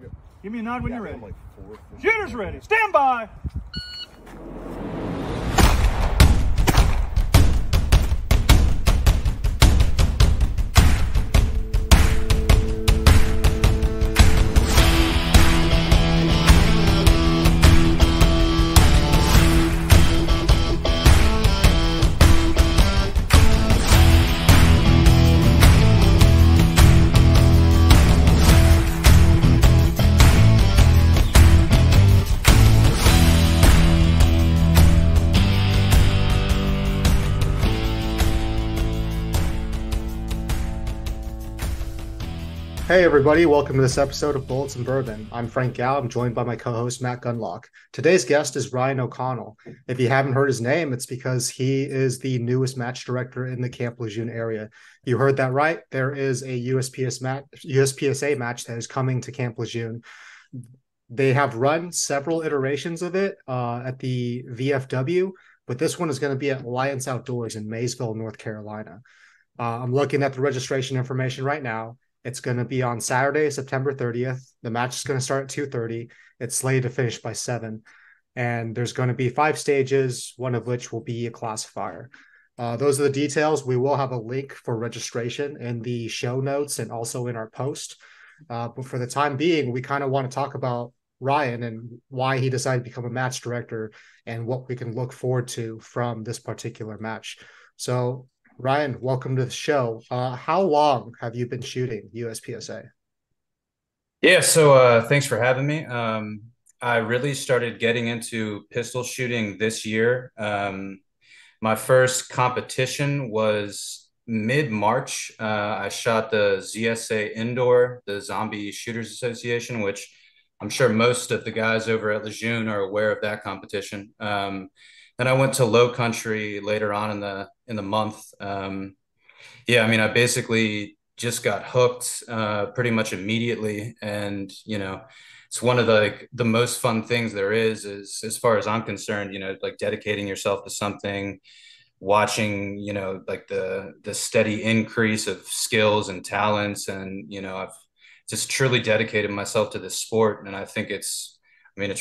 Yep. Give me a nod when you're ready. Like fourth. Shooter's ready. Stand by. Hey everybody, welcome to this episode of Bullets and Bourbon. I'm Frank Gow. I'm joined by my co-host Matt Gunlock. Today's guest is Ryan O'Connell. If you haven't heard his name, it's because he is the newest match director in the Camp Lejeune area. You heard that right. There is a USPSA match that is coming to Camp Lejeune. They have run several iterations of it at the VFW, but this one is going to be at Alliance Outdoors in Maysville, North Carolina. I'm looking at the registration information right now. It's going to be on Saturday, September 30th. The match is going to start at 2:30. It's slated to finish by 7. And there's going to be 5 stages, one of which will be a classifier. Those are the details. We will have a link for registration in the show notes and also in our post. But for the time being, we kind of want to talk about Ryan and why he decided to become a match director and what we can look forward to from this particular match. So, Ryan, welcome to the show. How long have you been shooting USPSA? Yeah, so thanks for having me. I really started getting into pistol shooting this year. My first competition was mid-March. I shot the ZSA Indoor, the Zombie Shooters Association, which I'm sure most of the guys over at Lejeune are aware of that competition. Then I went to Low Country later on in the month. Yeah, I mean, I basically just got hooked pretty much immediately, and it's one of the most fun things there is as far as I'm concerned. Like dedicating yourself to something, watching like the steady increase of skills and talents, and I've just truly dedicated myself to this sport, and I think it's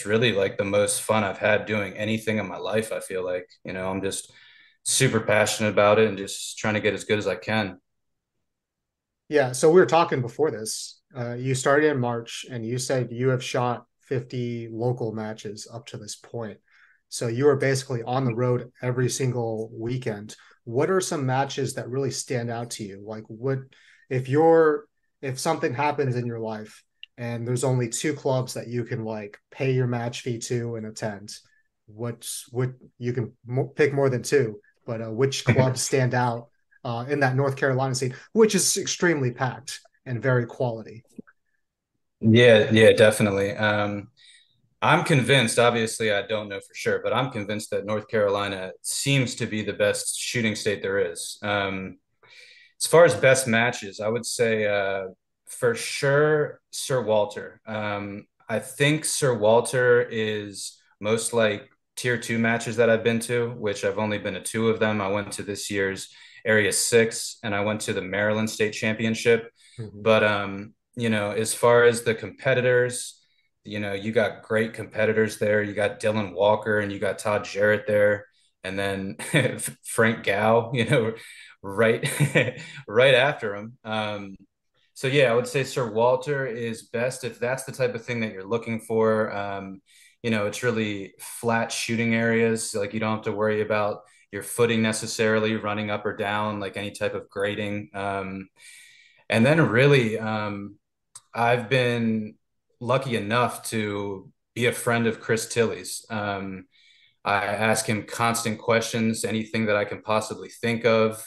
really like the most fun I've had doing anything in my life. I feel like, I'm just super passionate about it and just trying to get as good as I can. Yeah, so we were talking before this. You started in March and you said you have shot 50 local matches up to this point. So you are basically on the road every single weekend. What are some matches that really stand out to you? Like if something happens in your life and there's only 2 clubs that you can like pay your match fee to and attend, what you can pick more than 2, but which clubs stand out in that North Carolina scene, which is extremely packed and very quality? Yeah, definitely. I'm convinced, obviously I don't know for sure, but I'm convinced that North Carolina seems to be the best shooting state there is. As far as best matches, I would say for sure Sir Walter. I think Sir Walter is most like tier 2 matches that I've been to, which I've only been to 2 of them. I went to this year's Area 6 and I went to the Maryland State Championship. Mm-hmm. But as far as the competitors, you got great competitors there. You got Dylan Walker and you got Todd Jarrett there, and then Frank Gow, right right after him. So yeah, I would say Sir Walter is best if that's the type of thing that you're looking for. It's really flat shooting areas. Like you don't have to worry about your footing necessarily running up or down, like any type of grading. And then really, I've been lucky enough to be a friend of Chris Tilley's. I ask him constant questions, anything that I can possibly think of,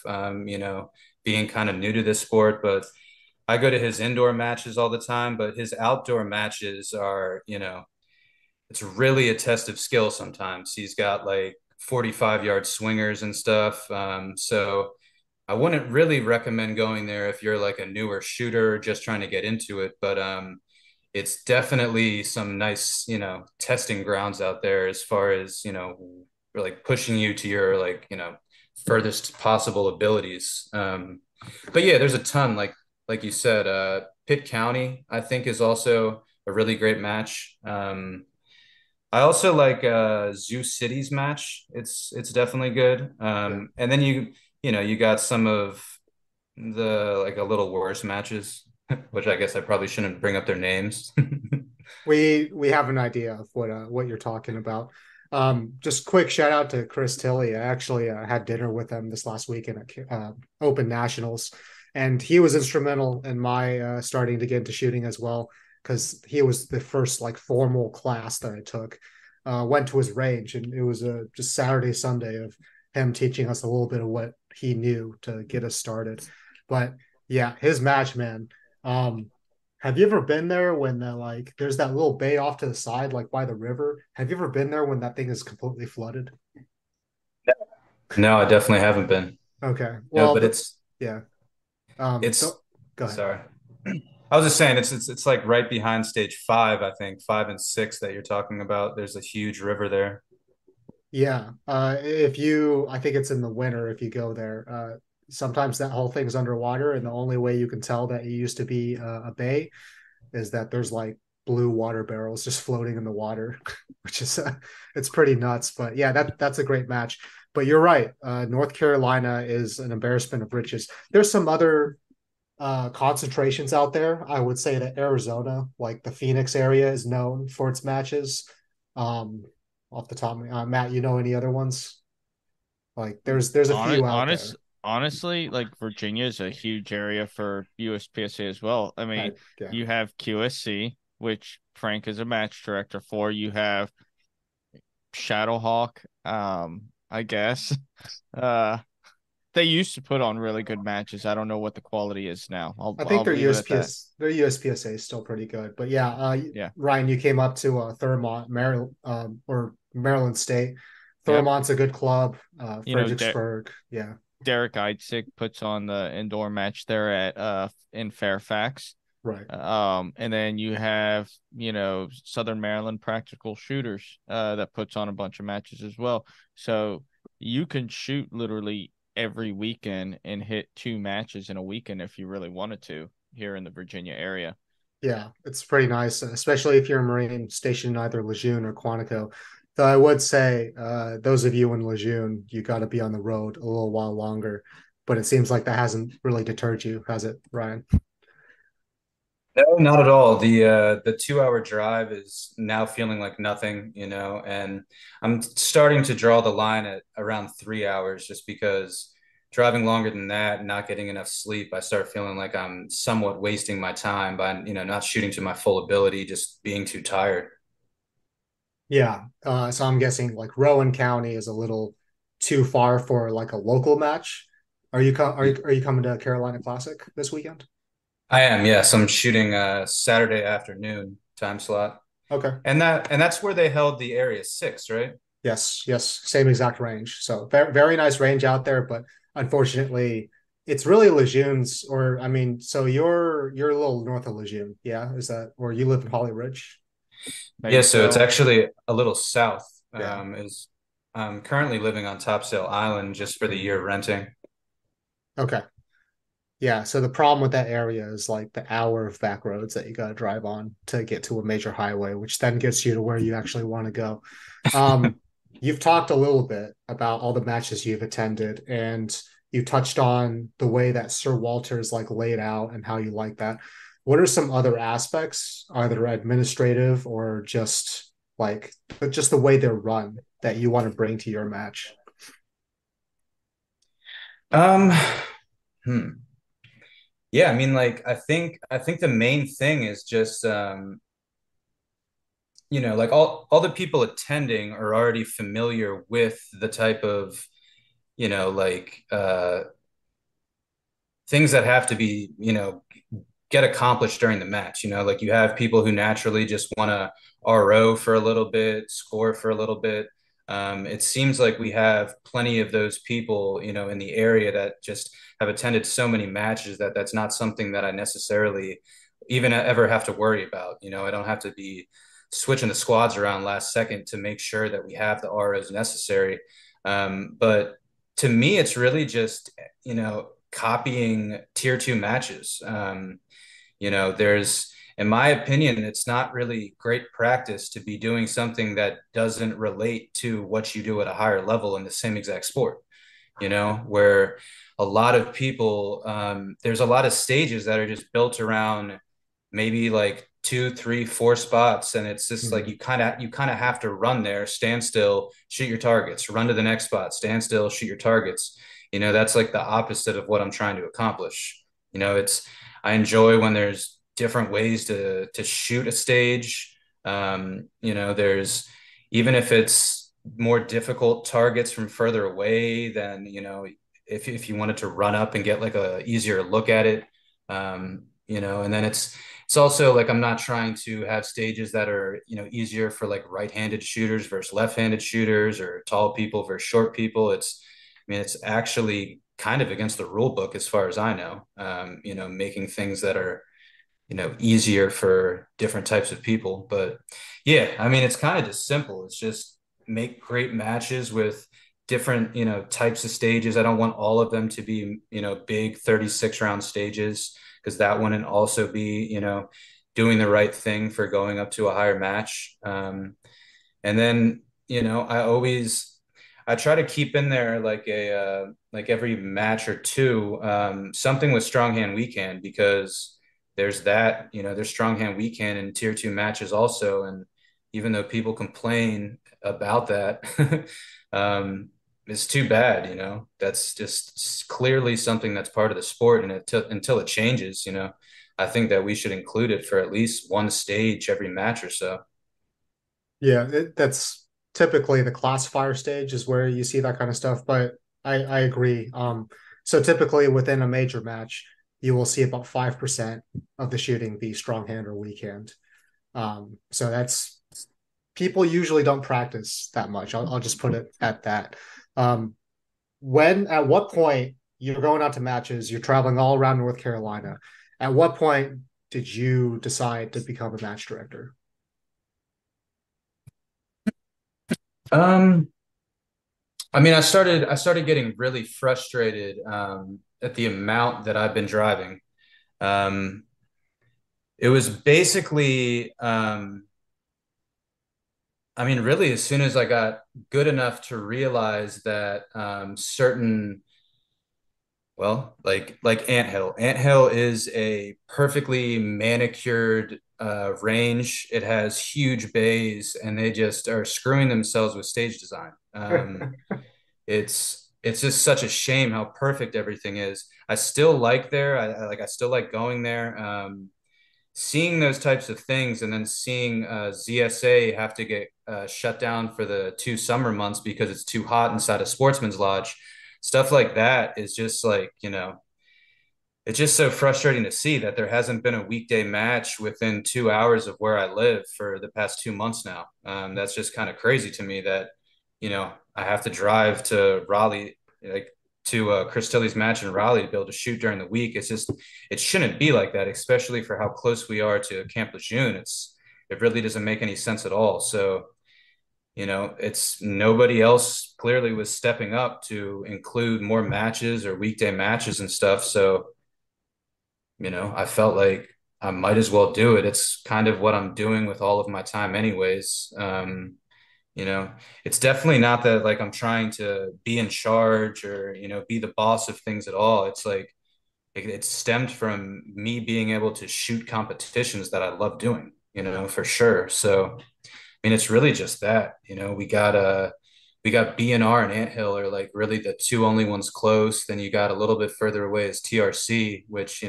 being kind of new to this sport, but I go to his indoor matches all the time, but his outdoor matches are, it's really a test of skill sometimes. He's got like 45-yard swingers and stuff. So I wouldn't really recommend going there if you're like a newer shooter just trying to get into it. But it's definitely some nice, testing grounds out there as far as, like pushing you to your like, furthest possible abilities. But yeah, there's a ton, like you said, Pitt County, I think is also a really great match. I also like Zoo City's match. It's definitely good. Yeah. And then you got some of the like a little worse matches, which I guess I probably shouldn't bring up their names. We have an idea of what you're talking about. Just quick shout out to Chris Tilley. I actually had dinner with him this last weekend at Open Nationals, and he was instrumental in my starting to get into shooting as well because he was the first like formal class that I took. Went to his range, and it was just Saturday Sunday of him teaching us a little bit of what he knew to get us started. But yeah, his match, man. Um, have you ever been there when like there's that little bay off to the side, like by the river? Have you ever been there when that thing is completely flooded? No, I definitely haven't been. Okay. No, Well, but yeah. it's Go ahead. sorry. I was just saying it's like right behind stage five, I think, 5 and 6 that you're talking about. There's a huge river there. Yeah. If you, I think it's in the winter if you go there. Sometimes that whole thing's underwater, and the only way you can tell that it used to be a bay is that there's like blue water barrels just floating in the water, which is it's pretty nuts. But yeah, that's a great match. But you're right. North Carolina is an embarrassment of riches. There's some other concentrations out there. I would say that Arizona, like the Phoenix area, is known for its matches. Um, Off the top, Matt, you know any other ones? Like there's a Honest, few out honest, there. honestly, like Virginia is a huge area for USPSA as well. I mean, Yeah, you have QSC, which Frank is a match director for. You have Shadowhawk, I guess. Uh, they used to put on really good matches. I don't know what the quality is now. I'll I think I'll their leave it at that. USPSA is still pretty good. But yeah, Yeah. Ryan, you came up to Thurmont, Maryland, or Maryland State. Yep. Thurmont's a good club. You know, Fredericksburg, yeah, Derek Idsick puts on the indoor match there at in Fairfax. right. And then you have, Southern Maryland Practical Shooters that puts on a bunch of matches as well. So you can shoot literally every weekend and hit 2 matches in a weekend if you really wanted to here in the Virginia area. Yeah, it's pretty nice, especially if you're a Marine stationed in either Lejeune or Quantico. Though I would say, those of you in Lejeune, you got to be on the road a little while longer. But it seems like that hasn't really deterred you, has it, Ryan? No, not at all. The 2 hour drive is now feeling like nothing, and I'm starting to draw the line at around 3 hours just because driving longer than that and not getting enough sleep, I start feeling like I'm somewhat wasting my time by, not shooting to my full ability, just being too tired. Yeah. So I'm guessing like Rowan County is a little too far for like a local match. Are you coming to Carolina Classic this weekend? I am, yes. I'm shooting a Saturday afternoon time slot. Okay. And that's where they held the Area 6, right? Yes, yes, same exact range. So very nice range out there, but unfortunately, it's really Lejeune's, or I mean, so you're a little north of Lejeune, yeah? Is that, or you live in Holly Ridge? Yeah, Maybe so it's so. actually a little south. Yeah. Is I'm currently living on Topsail Island just for the year of renting. Okay. Yeah. So the problem with that area is like the hour of back roads that you got to drive on to get to a major highway, which then gets you to where you actually want to go. Um, you've talked a little bit about all the matches you've attended, and you touched on the way that Sir Walter's like laid out and how you like that. What are some other aspects, either administrative or just the way they're run that you want to bring to your match? Um, hmm. Yeah, I mean, like I think the main thing is just like all the people attending are already familiar with the type of, like things that have to be, get accomplished during the match. Like you have people who naturally just want to RO for a little bit, score for a little bit. It seems like we have plenty of those people, in the area that just have attended so many matches that that's not something that I necessarily even ever have to worry about. I don't have to be switching the squads around last second to make sure that we have the ROs necessary. But to me, it's really just, copying tier 2 matches. There's in my opinion, it's not really great practice to be doing something that doesn't relate to what you do at a higher level in the same exact sport, where a lot of people, there's a lot of stages that are just built around maybe like 2, 3, 4 spots. And it's just like, you kind of have to run there, stand still, shoot your targets, run to the next spot, stand still, shoot your targets. That's like the opposite of what I'm trying to accomplish. I enjoy when there's different ways to shoot a stage. There's, even if it's more difficult targets from further away, then, if you wanted to run up and get like a easier look at it, and then it's also like, I'm not trying to have stages that are, easier for like right-handed shooters versus left-handed shooters, or tall people versus short people. It's actually kind of against the rule book as far as I know, making things that are, easier for different types of people. But yeah, it's kind of just simple. It's just make great matches with different, types of stages. I don't want all of them to be, big 36 round stages, because that wouldn't also be, doing the right thing for going up to a higher match. And then, I try to keep in there like like every match or two, something with strong hand weekend, because there's that, there's strong hand weekend in tier 2 matches also. And even though people complain about that, it's too bad, that's just clearly something that's part of the sport. And until it changes, I think that we should include it for at least one stage every match or so. Yeah, that's typically the classifier stage is where you see that kind of stuff. But I agree. So typically within a major match, you will see about 5% of the shooting be strong hand or weak hand. So that's, people usually don't practice that much. I'll just put it at that. At what point you're going out to matches, you're traveling all around North Carolina. At what point did you decide to become a match director? I started getting really frustrated at the amount that I've been driving. Um, it was basically, really, as soon as I got good enough to realize that certain, well, like Anthill. Anthill is a perfectly manicured range. It has huge bays, and they just are screwing themselves with stage design. It's just such a shame how perfect everything is. I still like there. I still like going there. Seeing those types of things, and then seeing ZSA have to get shut down for the 2 summer months because it's too hot inside a sportsman's lodge. Stuff like that is just like, it's just so frustrating to see that there hasn't been a weekday match within 2 hours of where I live for the past 2 months now. That's just kind of crazy to me that, I have to drive to Raleigh, like to Chris Tilley's match in Raleigh to be able to shoot during the week. It shouldn't be like that, especially for how close we are to Camp Lejeune. It really doesn't make any sense at all. So, it's nobody else clearly was stepping up to include more matches or weekday matches and stuff. So, I felt like I might as well do it. It's kind of what I'm doing with all of my time anyways. It's definitely not that like I'm trying to be in charge or, be the boss of things at all. It's like it stemmed from me being able to shoot competitions that I love doing, for sure. So, it's really just that, we got BNR and Anthill are like really the 2 only ones close. Then you got a little bit further away is TRC, which,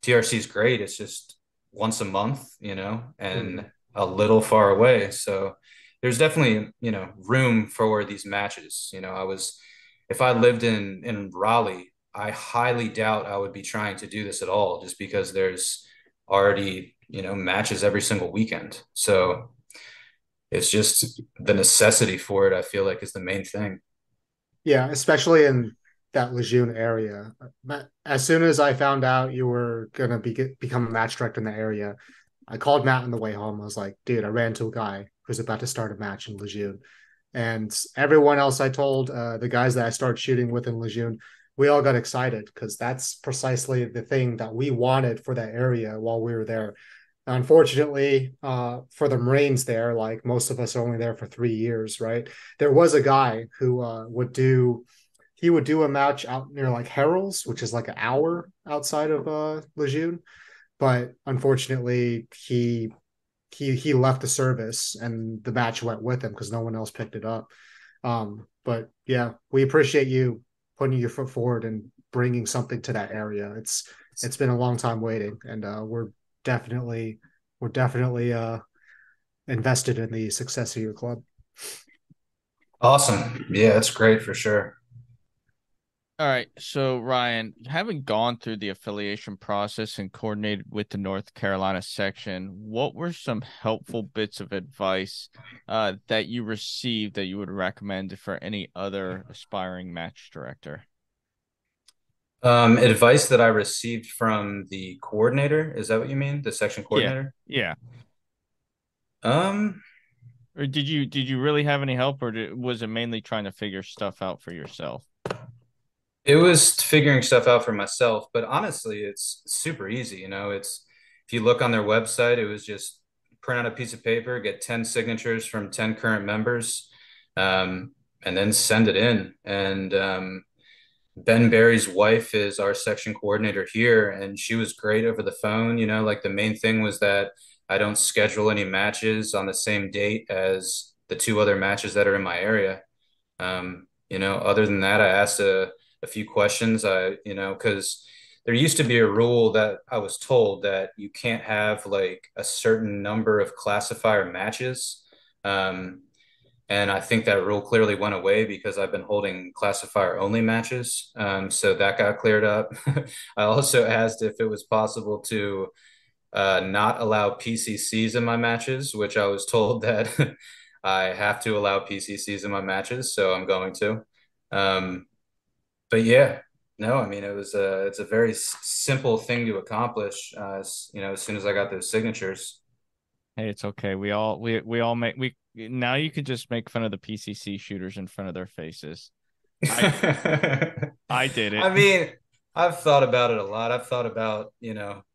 TRC is great. It's just once a month, and a little far away. So there's definitely, room for these matches. If I lived in Raleigh, I highly doubt I would be trying to do this at all, just because there's already, matches every single weekend. So it's just the necessity for it, I feel like, is the main thing. Yeah, especially in that Lejeune area. As soon as I found out you were gonna become a match director in the area, I called Matt on the way home. I was like, dude, I ran into a guy who's about to start a match in Lejeune. And everyone else I told, the guys that I started shooting with in Lejeune, we all got excited because that's precisely the thing that we wanted for that area while we were there. Unfortunately, for the Marines there, like most of us are only there for 3 years, right? There was a guy who he would do a match out near like Harrell's, which is like an hour outside of Lejeune. But unfortunately, he left the service and the match went with him because no one else picked it up. But yeah, we appreciate you putting your foot forward and bringing something to that area. It's been a long time waiting, and definitely we're definitely invested in the success of your club. Awesome. Yeah, that's great for sure. All right. So, Ryan, having gone through the affiliation process and coordinated with the North Carolina section, what were some helpful bits of advice that you received that you would recommend for any other aspiring match director? Advice that I received from the coordinator, is that what you mean? The section Yeah. coordinator? Yeah. Um, Or did you really have any help, or was it mainly trying to figure stuff out for yourself? it was figuring stuff out for myself, but honestly, it's super easy. It's if you look on their website, it was just print out a piece of paper, get 10 signatures from 10 current members, and then send it in. And Ben Barry's wife is our section coordinator here, and she was great over the phone. Like the main thing was that I don't schedule any matches on the same date as the two other matches that are in my area. Other than that, I asked a few questions. Because there used to be a rule that I was told that you can't have like a certain number of classifier matches. Um, and I think that rule clearly went away because I've been holding classifier only matches. So that got cleared up. I also asked if it was possible to not allow PCCs in my matches, which I was told that I have to allow PCCs in my matches. So I'm going to. Um, but yeah, no, I mean, it's a very simple thing to accomplish, as soon as I got those signatures. Hey, it's okay. We all make we now you can just make fun of the PCC shooters in front of their faces. I I did I it. mean, I've thought about it a lot. I've thought about,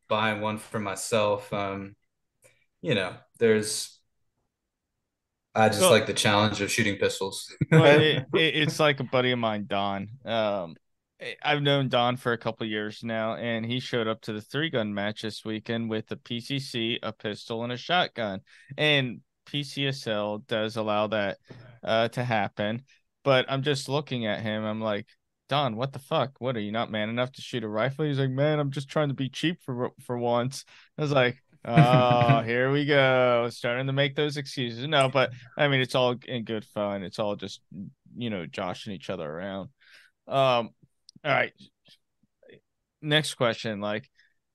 buying one for myself. There's, I just Well, like the challenge of shooting pistols. well, And it's like a buddy of mine, Don. I've known Don for a couple years now, and he showed up to the 3-gun match this weekend with a PCC, a pistol, and a shotgun. And PCSL does allow that to happen. But I'm just looking at him. I'm like, Don, what the fuck? What, are you not man enough to shoot a rifle? He's like, man, I'm just trying to be cheap for once. I was like, oh, here we go, starting to make those excuses. No, but I mean, it's all in good fun. It's all just, joshing each other around. All right. Next question. Like,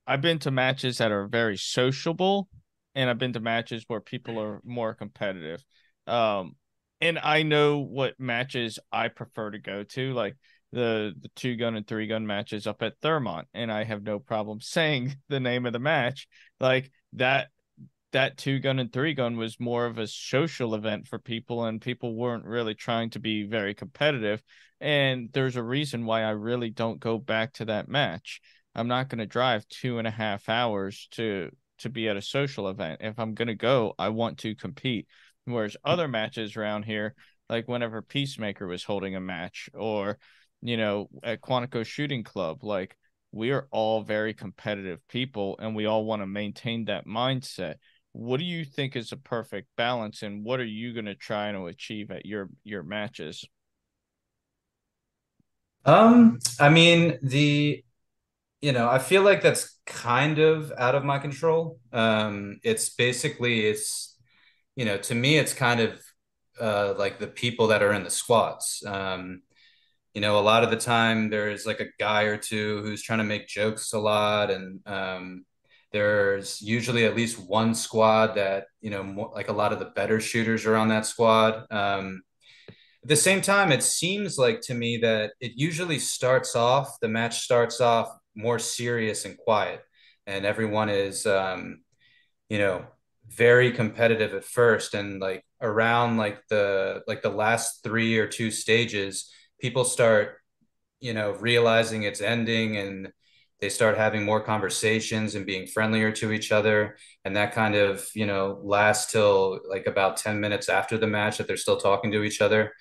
I've been to matches that are very sociable, and I've been to matches where people are more competitive. Um, and I know what matches I prefer to go to, like the 2-gun and 3-gun matches up at Thermont, and I have no problem saying the name of the match. Like that 2-gun and 3-gun was more of a social event for people, and people weren't really trying to be very competitive. And there's a reason why I really don't go back to that match. I'm not going to drive 2.5 hours to be at a social event. If I'm going to go, I want to compete. Whereas other matches around here, like whenever Peacemaker was holding a match, or at Quantico Shooting Club, like, we are all very competitive people, and we all want to maintain that mindset. What do you think is a perfect balance, and what are you going to try to achieve at your matches? I mean, I feel like that's kind of out of my control. To me, it's kind of like the people that are in the squads. A lot of the time there's like a guy or two who's trying to make jokes a lot, and there's usually at least one squad that, more, like a lot of the better shooters are on that squad. At the same time, it seems like to me that the match starts off more serious and quiet, and everyone is, you know, very competitive at first, and like around like the last three or two stages, people start, realizing it's ending, and they start having more conversations and being friendlier to each other. And that kind of, lasts till like about 10 minutes after the match that they're still talking to each other.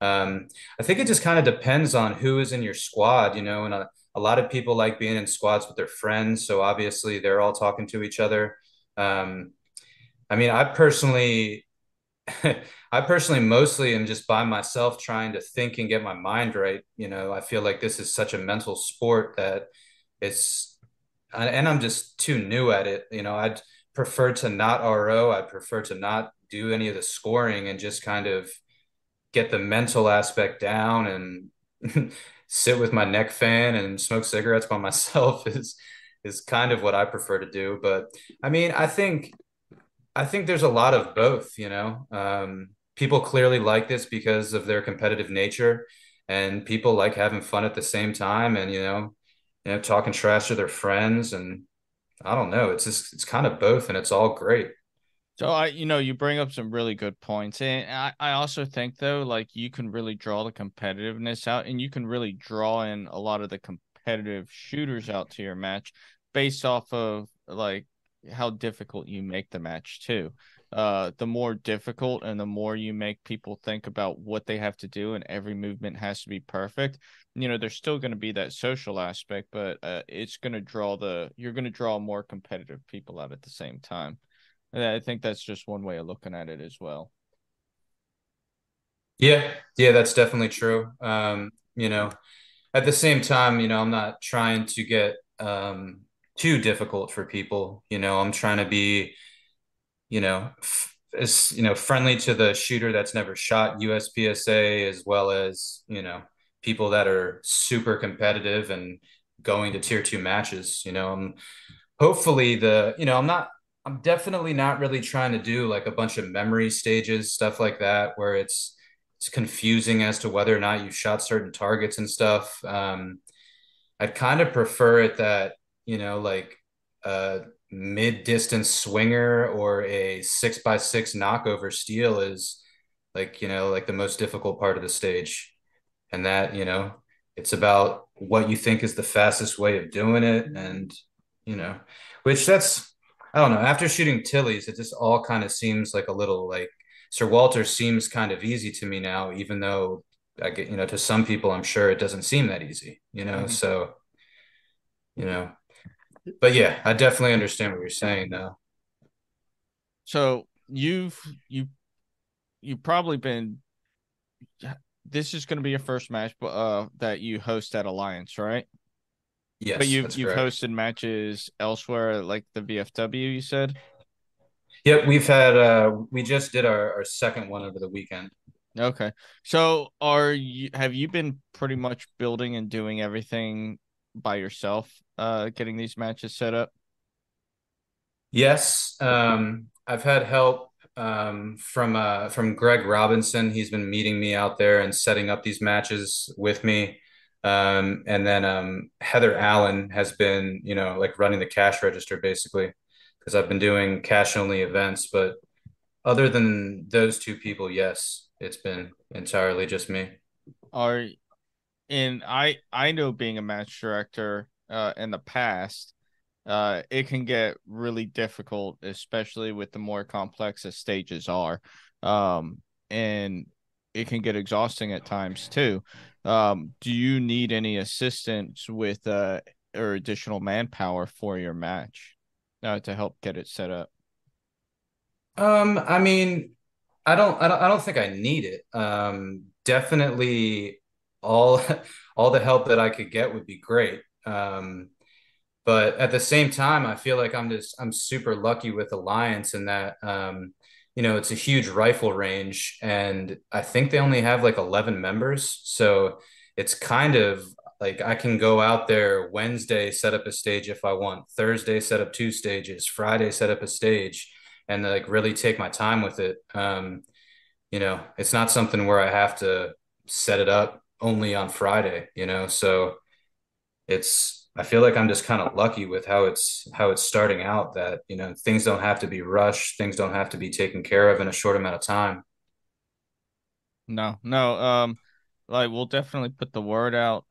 I think it just kind of depends on who is in your squad, and a lot of people like being in squads with their friends. So obviously they're all talking to each other. Um, I mean, I personally mostly am just by myself trying to think and get my mind right. I feel like this is such a mental sport that it's, and I'm just too new at it. I'd prefer to not RO. I'd prefer to not do any of the scoring and just kind of get the mental aspect down and sit with my neck fan and smoke cigarettes by myself is kind of what I prefer to do. But I mean, I think there's a lot of both. People clearly like this because of their competitive nature, and people like having fun at the same time, and talking trash to their friends, and I don't know, it's kind of both, and it's all great. So you bring up some really good points. And I also think though, like you can really draw the competitiveness out and you can really draw in a lot of the competitive shooters out to your match based off of like how difficult you make the match too. The more difficult and the more you make people think about what they have to do and every movement has to be perfect, there's still going to be that social aspect, but it's going to you're going to draw more competitive people out at the same time. I think that's just one way of looking at it as well. Yeah, that's definitely true. At the same time, I'm not trying to get too difficult for people. I'm trying to be, as friendly to the shooter that's never shot USPSA, as well as people that are super competitive and going to tier 2 matches. Hopefully I'm definitely not really trying to do like a bunch of memory stages, stuff like that, where it's confusing as to whether or not you shot certain targets and stuff. I'd kind of prefer it that, like a mid-distance swinger or a 6x6 knockover steal is like, like the most difficult part of the stage. And that, it's about what you think is the fastest way of doing it. And, you know, which that's, I don't know. After shooting Tilly's, it just all kind of seems like a little like Sir Walter seems kind of easy to me now, even though I get, to some people, I'm sure it doesn't seem that easy. Mhm. So, you know, but yeah, I definitely understand what you're saying though. So you've probably been this is going to be your first match that you host at Alliance, right? But Yes, you've that's you've correct. hosted matches elsewhere like the VFW, you said? Yep, we just did our second one over the weekend. Okay. So have you been pretty much building and doing everything by yourself, getting these matches set up? Yes, I've had help from Greg Robinson. He's been meeting me out there and setting up these matches with me. And then Heather Allen has been, like running the cash register basically, because I've been doing cash only events. But other than those two people, yes, it's been entirely just me. Are and I know being a match director in the past, it can get really difficult, especially with the more complex the stages are. And it can get exhausting at times too. Do you need any assistance with or additional manpower for your match to help get it set up? I mean, I don't think I need it. Definitely all all the help that I could get would be great. But at the same time, I feel like I'm super lucky with Alliance in that it's a huge rifle range, and I think they only have like 11 members. So it's kind of like I can go out there Wednesday, set up a stage if I want, Thursday, set up 2 stages, Friday, set up a stage, and like really take my time with it. It's not something where I have to set it up only on Friday. So I feel like I'm just kind of lucky with how it's starting out that, things don't have to be rushed, things don't have to be taken care of in a short amount of time. No, no. Like we'll definitely put the word out.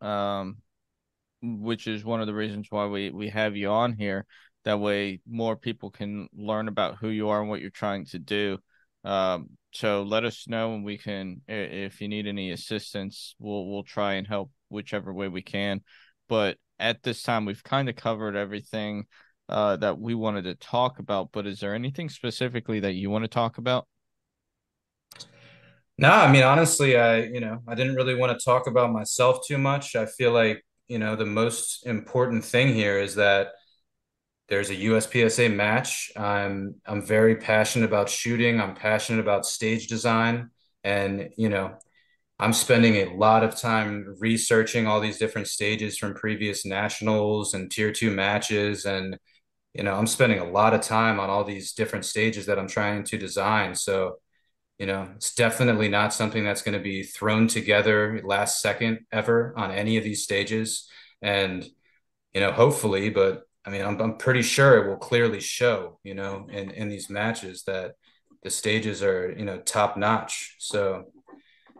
which is one of the reasons why we have you on here. That way, more people can learn about who you are and what you're trying to do. So let us know, and we can, if you need any assistance, we'll try and help whichever way we can. But at this time, we've kind of covered everything that we wanted to talk about. But is there anything specifically that you want to talk about? No, I mean, honestly, I didn't really want to talk about myself too much. I feel like, the most important thing here is that there's a USPSA match. I'm very passionate about shooting. I'm passionate about stage design, and I'm spending a lot of time researching all these different stages from previous nationals and tier two matches, and I'm spending a lot of time on all these different stages that I'm trying to design. So it's definitely not something that's going to be thrown together last second ever on any of these stages. And, hopefully, but I mean, I'm pretty sure it will clearly show, in these matches that the stages are, top notch. So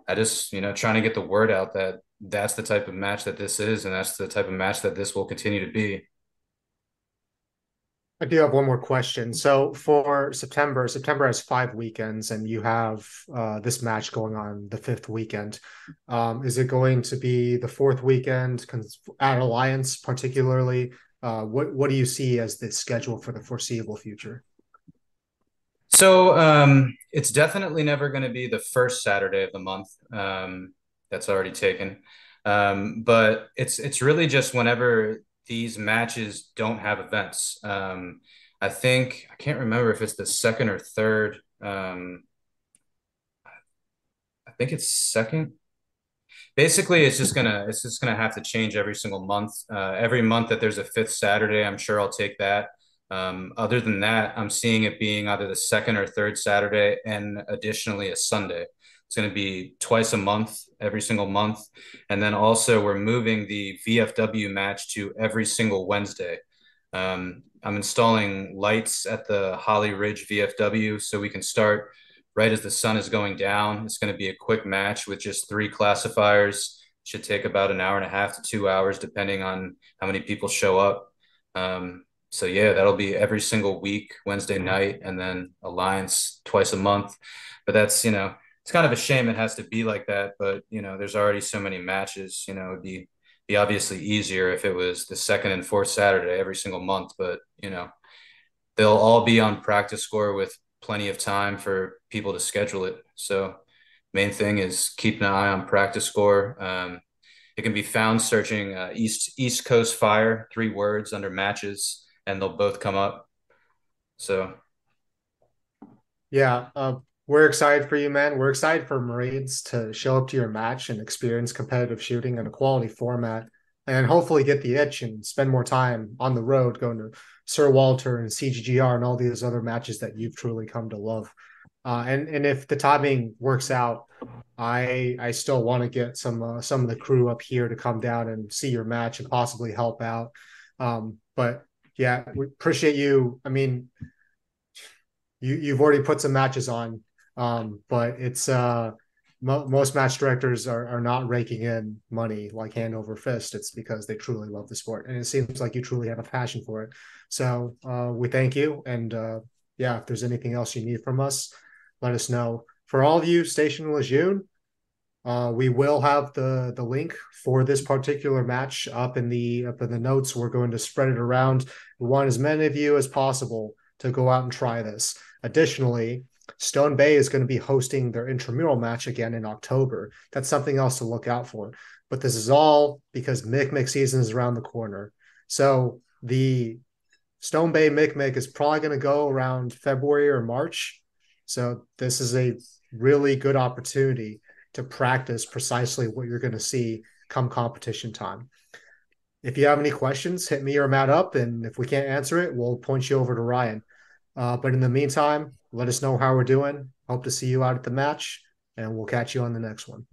I just, trying to get the word out that that's the type of match that this is, and that's the type of match that this will continue to be. I do have one more question. So for September has 5 weekends, and you have this match going on the fifth weekend. Is it going to be the fourth weekend at Alliance particularly? What do you see as the schedule for the foreseeable future? So it's definitely never going to be the first Saturday of the month. That's already taken. But it's really just whenever these matches don't have events. I can't remember if it's the second or third. I think it's second. Basically, it's just gonna have to change every single month. Every month that there's a fifth Saturday, I'm sure I'll take that. Other than that, I'm seeing it being either the second or third Saturday, and additionally a Sunday. It's going to be twice a month, every single month. And then also we're moving the VFW match to every single Wednesday. I'm installing lights at the Holly Ridge VFW so we can start right as the sun is going down. It's going to be a quick match with just 3 classifiers. Should take about an hour and a half to 2 hours, depending on how many people show up. So yeah, that'll be every single week, Wednesday night, and then Alliance twice a month. But that's, it's kind of a shame it has to be like that. But, there's already so many matches, it'd be obviously easier if it was the second and fourth Saturday every single month. But, they'll all be on practice score with plenty of time for people to schedule it. So main thing is keep an eye on practice score. It can be found searching East Coast Fire, 3 words under matches, and they'll both come up. So Yeah, we're excited for you, man. We're excited for Marines to show up to your match and experience competitive shooting in a quality format, and hopefully get the itch and spend more time on the road going to Sir Walter and CGGR and all these other matches that you've truly come to love. And if the timing works out, I still want to get some of the crew up here to come down and see your match and possibly help out. But yeah, we appreciate you. I mean, you've already put some matches on, but it's most match directors are not raking in money like hand over fist. It's because they truly love the sport, and it seems like you truly have a passion for it. So we thank you, and yeah, if there's anything else you need from us, let us know. For all of you stationed in Lejeune, we will have the link for this particular match up in the notes. We're going to spread it around. We want as many of you as possible to go out and try this. Additionally, Stone Bay is going to be hosting their intramural match again in October. That's something else to look out for. But this is all because Mick season is around the corner. So the Stone Bay Mick is probably going to go around February or March. So this is a really good opportunity to practice precisely what you're going to see come competition time. If you have any questions, hit me or Matt up, and if we can't answer it, we'll point you over to Ryan. But in the meantime, let us know how we're doing. Hope to see you out at the match, and we'll catch you on the next one.